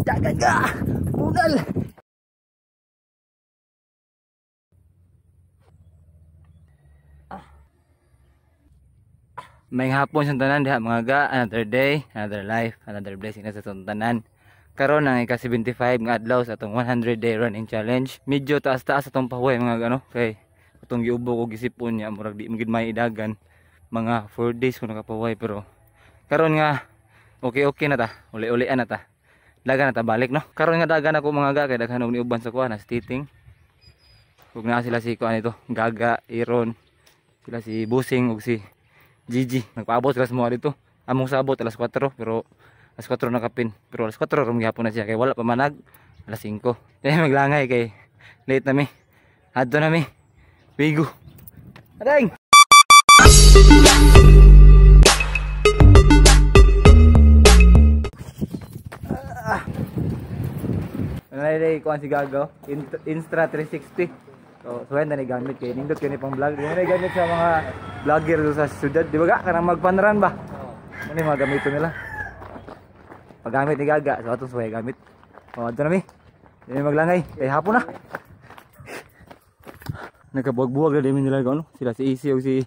Dagan ka! Bunal! May hapon sa tanan diha mga ga, another day, another life, another blessing na sa tanan. Karon ang ika-75 nga adlaw sa atong 100 day running challenge. Medyo taas-taas atong pahuway mga ano, kay atong giubo og gisipon niya murag di magid may idagan. Mga 4 days ko nakapahuway pero karon nga okay na ta, uli-ulian na ta. Dagan na ta balik no. Karon nga dagan ako mga ga kay daghan og niuban sa kuha na stiting. Ug na sila si kuan ito, Gaga, Iron, sila si Busing ug si Gigi. Nagpaabot sila semua dito. Among sabot alas 4 pero alas 4 na kapin. Pero alas 4 rum gyapon na siya kay wala pa manag. Alas 5. Kaya maglangay kay late na mi. Adto na mi. Bigo. Adeng. Nalay ko si Gago. Instra 360. So yan na gamit kay nindot kini pang vlog. Yan na gamit sa mga vlogger do sa syudad, di ba ga? Kanang magpanran ba? Ano yung mga gamito nila? Paggamit ni Gaga, so atong suway gamit. O adto na mi. Dili maglangay, kay hapon na. Nagkabuwag-buwag na din nila ano? Sila si Easy o si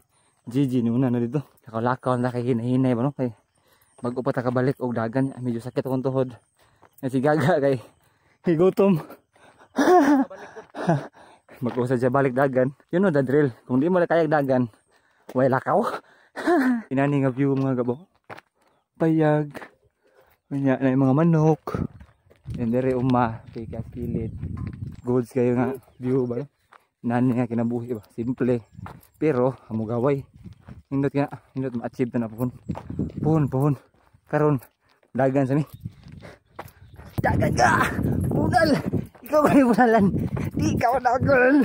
Gigi ni una na dito. Lakaw na kay hinahinay ba no? Kay bago pa ta kabalik og dagan, medyo sakit akong tuhod. Na si Gaga kay higutom. Mag-usad siya balik dagan. Yun o, the drill. Kung di mo na kayag dagan, way lakaw. Inani nga view mga gabo. Payag. Kanya na yung mga manok. Yan dere kay kaskilid. Goods kayo nga view ba? Inani nga kinabuhi ba? Simple. Pero, hamugaway. Hindot nga, hindot ma-achieve na na puhon. Karon, dagan sa mi. Dagan ka! Bunal! Ikaw ba yung bunalan? Di ikaw na girl!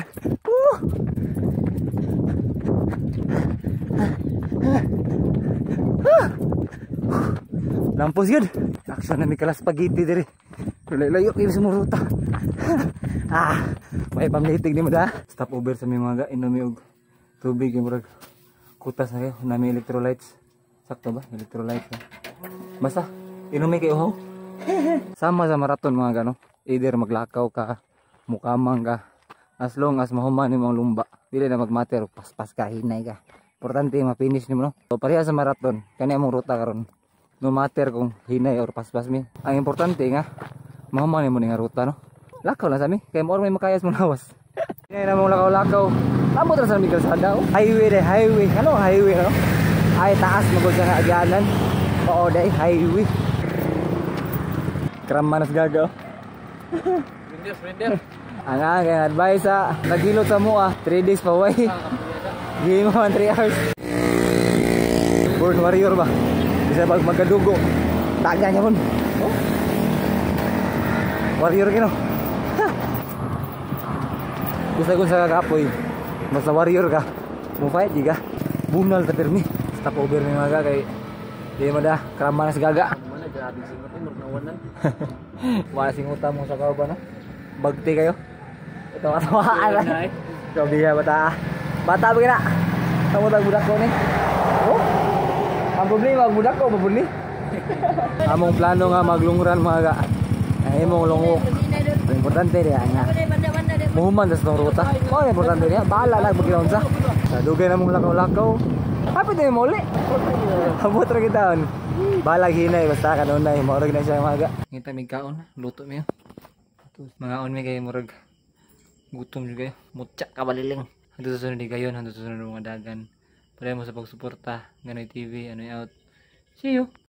Lampos yun! Aksyon na may kalas spaghetti diri. Layo kayo sa muruta. May pamlitig ni mo da. Stop over sa may mga inumi og tubig yung murag kutas na kayo. Nami electrolytes. Sakto ba? Electrolytes ha? Basta, inumi kayo ho. Sama sa marathon mga gano. Either maglakaw ka, mukamang ka, as long as mahuman yung mga lumba, dili na magmatter, paspas ka, hinay ka. Importante ma-finish nimo no. So pareha sa marathon, kani among ruta karon. No matter kung hinay or paspas mi. Ang importante nga mahuman mo ning ruta no. Lakaw lang sa mi, kay mo may makayas mo nawas. Hinay na mong lakaw-lakaw. Amo ra sa mi kalsada. Highway. Ano highway no? Ay taas mo gud sa agyanan. Oo, dai highway. Kramanas Gaga. Friender. Ang aking advice nagilot sa mua 3 days pa way. Game mo 3 hours. Born warrior ba? Bisa bag magadugo. Taga niya pun. Oh. Warrior kino. Gusto ko sa kapoy. Basta warrior ka. Mo fight diga. Bunal ta permi. Stop over ni mga kay di mo da kramanas Gaga. Mana grabe singot ni murnawanan. Wala sing utang mo sa kauban no. Bagti kayo. Ito matawaan lang. Sabi nga bata ba kina? Kamu tag budak ko ni. Oh. Ang problema budak ko babuli. Among plano nga maglungran mga ga. Ay mong lungok. Importante dia nga. Muhuman sa tong ruta. Oh, importante dia. Bahala lang pagkilaon sa. Sa dugay na mong lakaw-lakaw. Happy din mo uli. Abot ra kita on. Balag hinay basta kanunay maurag na siya mga ga. Ngita mig kaon, luto mi. Mga on mi kay murag gutom juga mutya kabaliling. Hangtod sa sunod gayon, hangtod sa sunod mga dagan. Pare mo sa pagsuporta, Nganoy TV, Anoy out. See you.